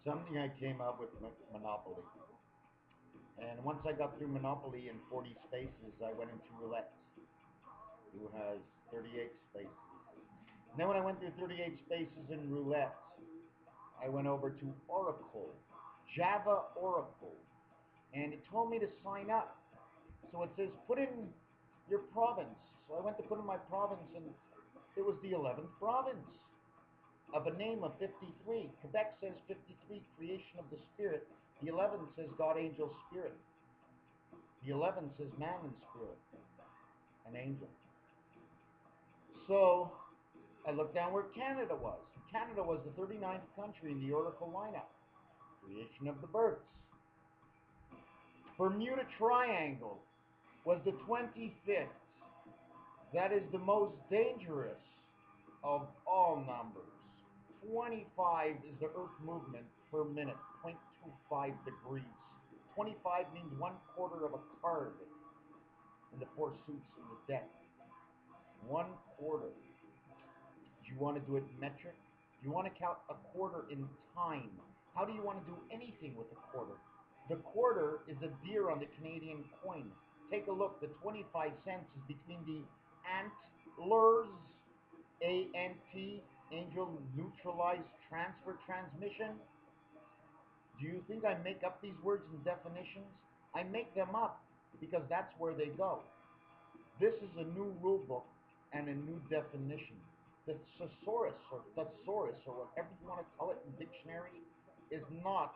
Something I came up with Monopoly. And once I got through Monopoly in 40 spaces, I went into roulette, who has 38 spaces. And then when I went through 38 spaces in roulette, I went over to Oracle, Java Oracle, and it told me to sign up. So it says put in your province. So I went to put in my province, and it was the 11th province of a name of 53. Quebec says 53, creation of the spirit. The 11th says God, angel, spirit. The 11th says man and spirit, an angel. So I looked down where Canada was. Canada was the 39th country in the Oracle lineup. Creation of the birds. Bermuda Triangle was the 25th. That is the most dangerous of all numbers. 25 is the Earth movement per minute, 0.25 degrees. 25 means 1/4 of a card in the four suits in the deck. 1/4. Do you want to do it metric? Do you want to count a quarter in time? How do you want to do anything with a quarter? The quarter is a deer on the Canadian coin. Take a look. The 25 cents is between the antlers, ANT, angel neutralized transfer transmission. Do you think I make up these words and definitions? I make them up because that's where they go. This is a new rule book and a new definition. The thesaurus or thesaurus or whatever you want to call it in dictionary is not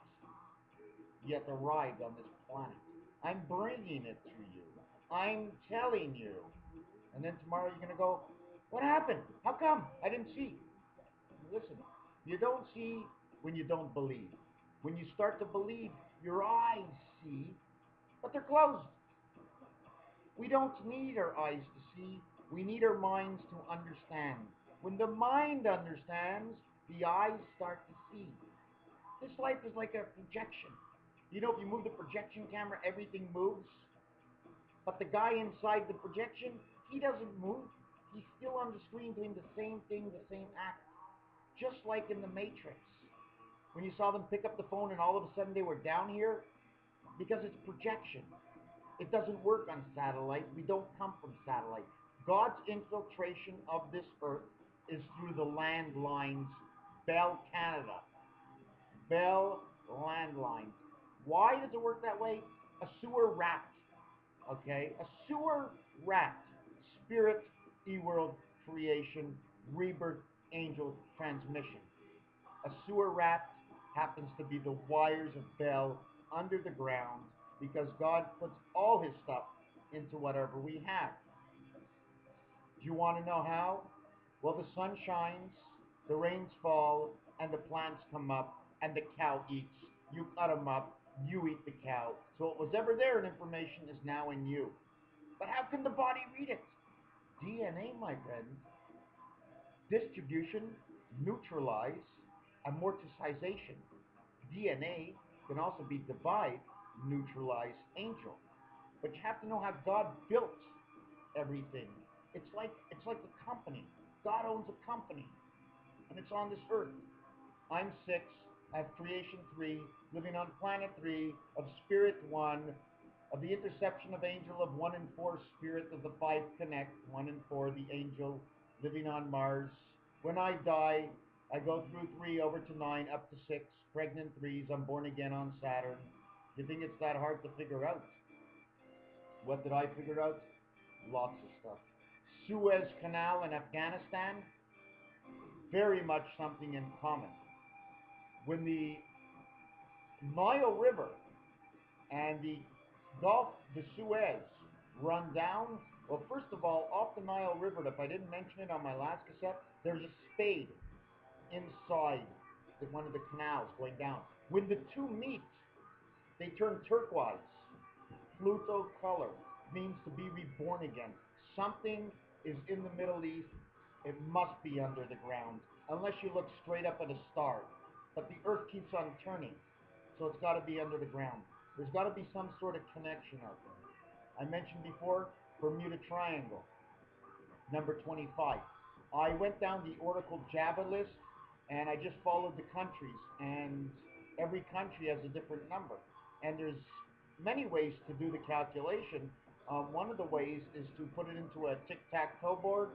yet arrived on this planet. I'm bringing it to you. I'm telling you. And then tomorrow you're going to go, what happened? How come? I didn't see. Listen, you don't see when you don't believe. When you start to believe, your eyes see, but they're closed. We don't need our eyes to see. We need our minds to understand. When the mind understands, the eyes start to see. This life is like a projection. You know, if you move the projection camera, everything moves. But the guy inside the projection, he doesn't move. He's still on the screen doing the same thing, the same act. Just like in the Matrix. When you saw them pick up the phone and all of a sudden they were down here, because it's projection. It doesn't work on satellite. We don't come from satellite. God's infiltration of this earth is through the landlines, Bell Canada. Bell landlines. Why does it work that way? A sewer rat. Okay? A sewer rat. Spirit, e-world, creation, rebirth, angel, transmission. A sewer rat happens to be the wires of Bell under the ground because God puts all his stuff into whatever we have. Do you want to know how? Well, the sun shines, the rains fall, and the plants come up, and the cow eats. You cut them up, you eat the cow. So what was ever there in information is now in you. But how can the body read it? DNA, my friend. Distribution, neutralize, amortization. DNA can also be divide, neutralize, angel. But you have to know how God built everything. It's like a company. God owns a company, and it's on this earth. I'm 6. I have creation 3, living on planet 3, of spirit 1, of the interception of angel of 1 and 4, spirit of the 5 connect 1 and 4, the angel living on Mars. When I die, I go through 3 over to 9 up to 6, pregnant 3s. I'm born again on Saturn. You think it's that hard to figure out? What did I figure out? Lots of stuff. Suez Canal in Afghanistan, very much something in common. When the Nile River and the Gulf, the Suez, run down, well, first of all, off the Nile River, if I didn't mention it on my last cassette, there's a spade inside one of the canals going down. When the two meet, they turn turquoise. Pluto color means to be reborn again. Something is in the Middle East. It must be under the ground, unless you look straight up at a star. But the earth keeps on turning, so it's got to be under the ground. There's got to be some sort of connection out there. I mentioned before, Bermuda Triangle, number 25. I went down the Oracle Java list, and I just followed the countries, and Every country has a different number, and there's many ways to do the calculation. One of the ways is to put it into a tic-tac-toe board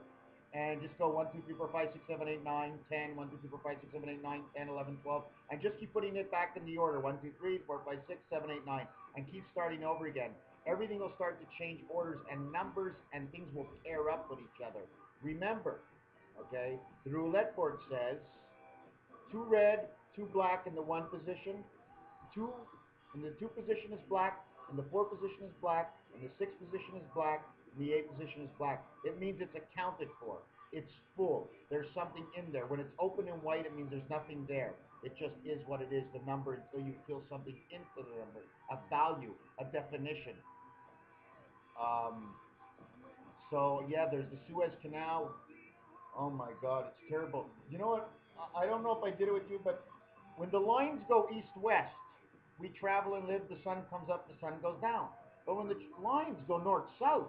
and just go 1, 2, 3, 4, 5, 6, 7, 8, 9, 10, 1, 2, 3, 4, 5, 6, 7, 8, 9, 10, 11, 12, and just keep putting it back in the order 1, 2, 3, 4, 5, 6, 7, 8, 9, and keep starting over again. Everything will start to change orders and numbers, and things will pair up with each other. Remember, okay, the roulette board says two red, two black in the one position, two and the two position is black, and the four position is black, and the six position is black, and the eight position is black. It means it's accounted for. It's full. There's something in there. When it's open and white, it means there's nothing there. It just is what it is, the number, until you fill something into the number, a value, a definition. Um, so yeah, there's the Suez Canal. Oh my God, it's terrible. You know what? I don't know if I did it with you, but when the lines go east-west, we travel and live, the sun comes up, the sun goes down. But when the lines go north-south,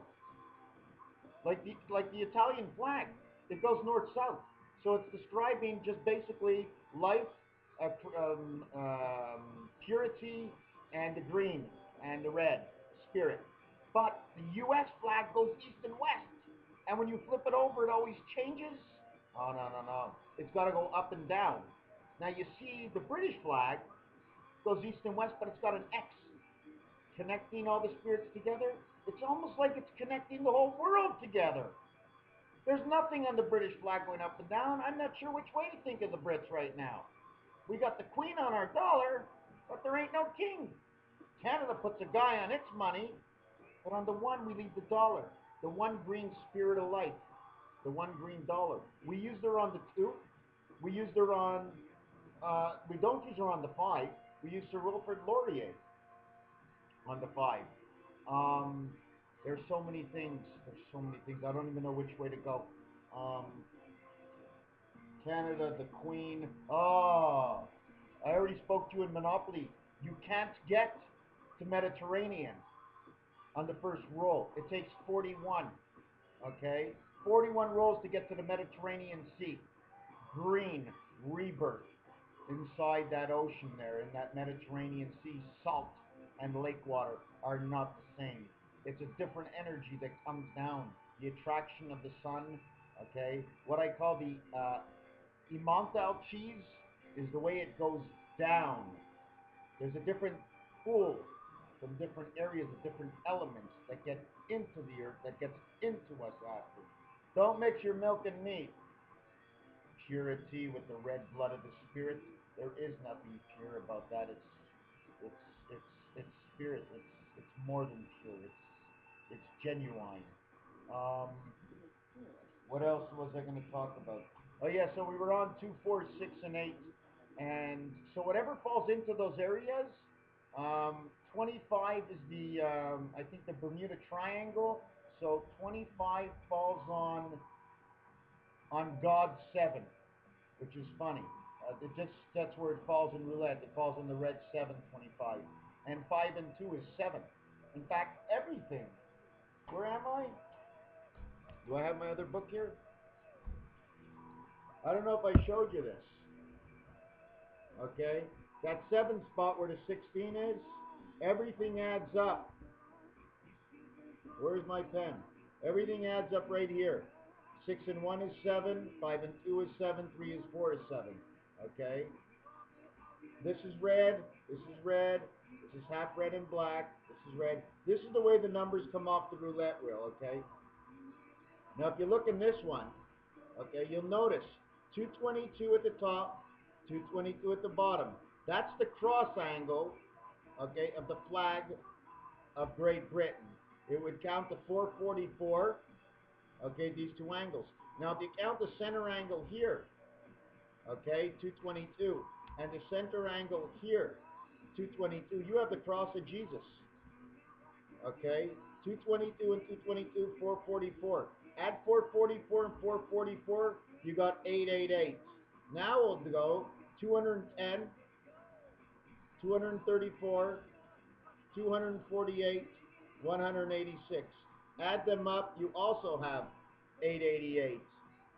like the Italian flag, it goes north-south. So it's describing just basically life, purity, and the green, and the red, spirit. But the U.S. flag goes east and west. And when you flip it over, it always changes. Oh, no, no, no. It's got to go up and down. Now you see the British flag goes east and west, but it's got an X connecting all the spirits together. It's almost like it's connecting the whole world together. There's nothing on the British flag going up and down. I'm not sure which way to think of the Brits right now. We got the Queen on our dollar, but there ain't no king. Canada puts a guy on its money, but on the one we leave the dollar. The one green spirit of life. The one green dollar. We use her on the 2. We use her on, we don't use her on the 5. We use Sir Wilfrid Laurier on the 5. Um, there's so many things. There's so many things. I don't even know which way to go. Um, Canada, the Queen. Oh, I already spoke to you in Monopoly. You can't get to Mediterranean on the first roll. It takes 41. Okay? 41 rolls to get to the Mediterranean Sea. Green, rebirth inside that ocean there, in that Mediterranean Sea. Salt and lake water are not the same. It's a different energy that comes down. The attraction of the sun, okay? What I call the Emmental cheese is the way it goes down. There's a different pull from different areas of different elements that get into the earth, that gets into us after. Don't mix your milk and meat. Purity with the red blood of the spirit. There is nothing pure about that. It's it's it's spirit. It's more than pure. It's genuine. Um, what else was I going to talk about? Oh yeah, so we were on 2, 4, 6, and 8, and so whatever falls into those areas. 25 is the I think the Bermuda Triangle. So 25 falls on God's 7, which is funny. That's where it falls in roulette. It falls on the red 7, 25, and 5 and 2 is 7. In fact, everything. Where am I? Do I have my other book here? I don't know if I showed you this. Okay, that 7 spot where the 16 is, everything adds up. Where's my pen? Everything adds up right here. 6 and 1 is 7, 5 and 2 is 7, 3 is 4 is 7. Okay? This is red, this is red, this is half red and black, this is red. This is the way the numbers come off the roulette wheel, okay? Now if you look in this one, okay, you'll notice 222 at the top, 222 at the bottom. That's the cross angle, okay, of the flag of Great Britain. It would count to 444, okay, these two angles. Now if you count the center angle here, okay, 222, and the center angle here, 222, you have the cross of Jesus, okay, 222 and 222, 444. Add 444 and 444, you got 888. Now we'll go 210, 234, 248, 186. Add them up, you also have 888.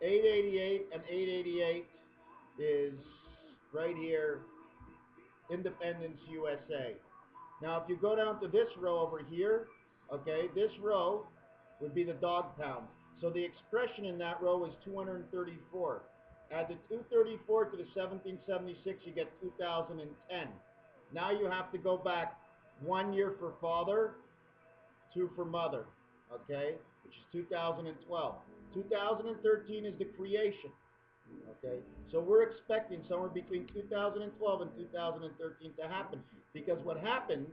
888 and 888 is right here, Independence, USA. Now, if you go down to this row over here, okay, this row would be the dog pound. So the expression in that row is 234. Add the 234 to the 1776, you get 2010. Now you have to go back 1 year for father, 2 for mother, okay, which is 2012. 2013 is the creation. Okay, so we're expecting somewhere between 2012 and 2013 to happen, because what happens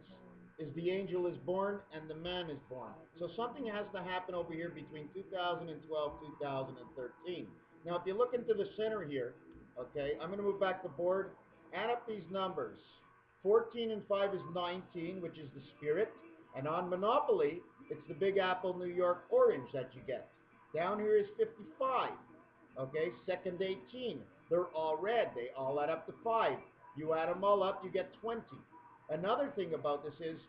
is the angel is born and the man is born. So something has to happen over here between 2012 2013. Now, if you look into the center here, okay, I'm going to move back the board. Add up these numbers. 14 and 5 is 19, which is the spirit. And on Monopoly, it's the Big Apple New York orange that you get. Down here is 55. Okay, second 18. They're all red. They all add up to 5. You add them all up, you get 20. Another thing about this is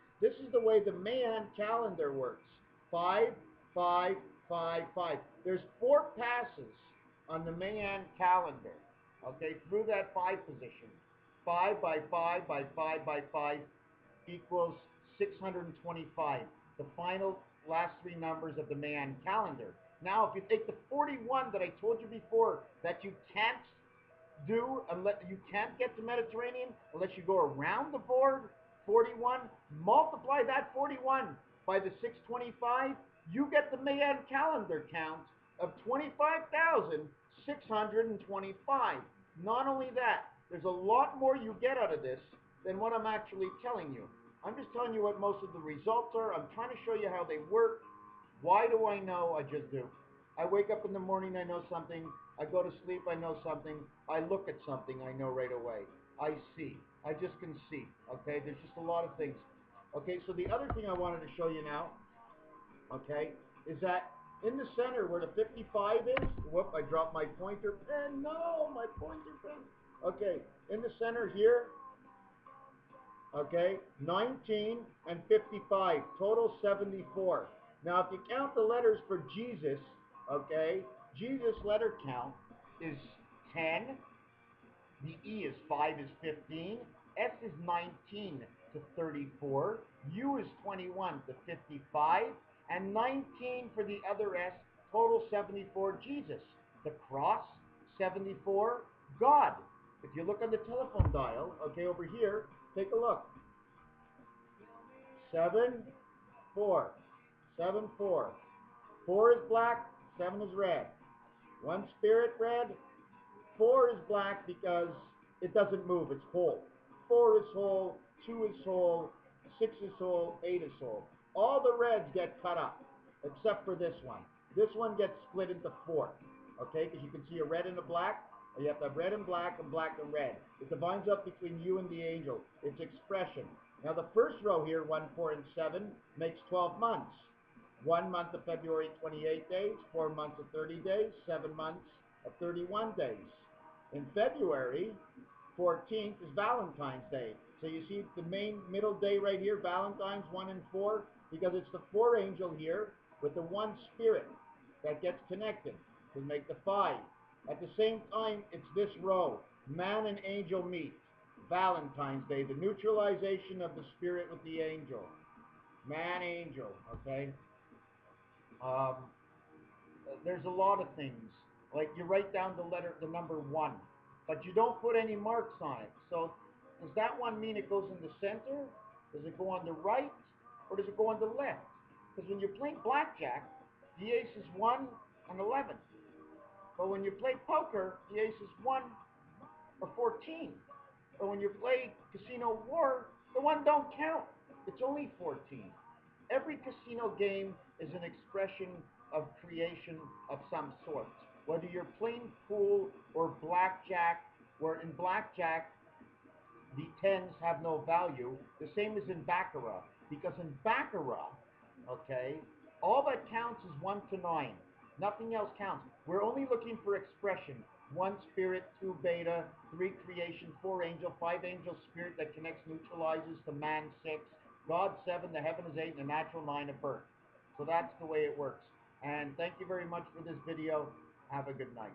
the way the Mayan calendar works. 5, 5, 5, 5. There's 4 passes on the Mayan calendar, okay, through that 5 position. 5 by 5 by 5 by 5 equals 625. The final last 3 numbers of the Mayan calendar. Now, if you take the 41 that I told you before that you can't do unless you can't get to Mediterranean unless you go around the board, 41, multiply that 41 by the 625, you get the Mayan calendar count of 25,625. Not only that, there's a lot more you get out of this than what I'm actually telling you. I'm just telling you what most of the results are. I'm trying to show you how they work. Why do I know? I just do. I wake up in the morning, I know something. I go to sleep, I know something. I look at something, I know right away. I see. I just can see. Okay, there's just a lot of things. Okay, so the other thing I wanted to show you now, okay, is that in the center where the 55 is, whoop, I dropped my pointer pen. No, my pointer pen. Okay, in the center here, okay, 19 and 55, total 74. Now, if you count the letters for Jesus, okay, Jesus' letter count is 10. The E is 5 is 15. S is 19 to 34. U is 21 to 55. And 19 for the other S, total 74, Jesus. The cross, 74, God. If you look on the telephone dial, okay, over here, take a look. 7, 4. 7, 4. 4 is black, 7 is red. 1 spirit red, 4 is black because it doesn't move, it's whole. 4 is whole, 2 is whole, 6 is whole, 8 is whole. All the reds get cut up, except for this one. This one gets split into 4, okay? Because you can see a red and a black, or you have to have red and black and red. It divides up between you and the angel. It's expression. Now the first row here, 1, 4, and 7, makes 12 months. 1 month of February, 28 days, 4 months of 30 days, 7 months of 31 days. In February, 14th is Valentine's Day. So you see the main middle day right here, Valentine's 1 and 4, because it's the 4 angel here with the 1 spirit that gets connected to make the 5. At the same time, it's this row, man and angel meet. Valentine's Day, the neutralization of the spirit with the angel. Man, angel, okay? There's a lot of things. Like you write down the number 1, but you don't put any marks on it. So does that one mean it goes in the center? Does it go on the right? Or does it go on the left? Because when you're playing blackjack, the ace is 1 and 11. But when you play poker, the ace is 1 or 14. But when you play Casino War, the 1 don't count. It's only 14. Every casino game is an expression of creation of some sort. Whether you're playing pool or blackjack, where in blackjack the 10s have no value, the same as in Baccarat. Because in Baccarat, okay, all that counts is 1 to 9. Nothing else counts. We're only looking for expression. 1 spirit, 2 beta, 3 creation, 4 angel, 5 angel spirit that connects, neutralizes to man 6, God 7, the heaven is 8, and the natural 9 of birth. So that's the way it works. And thank you very much for this video. Have a good night.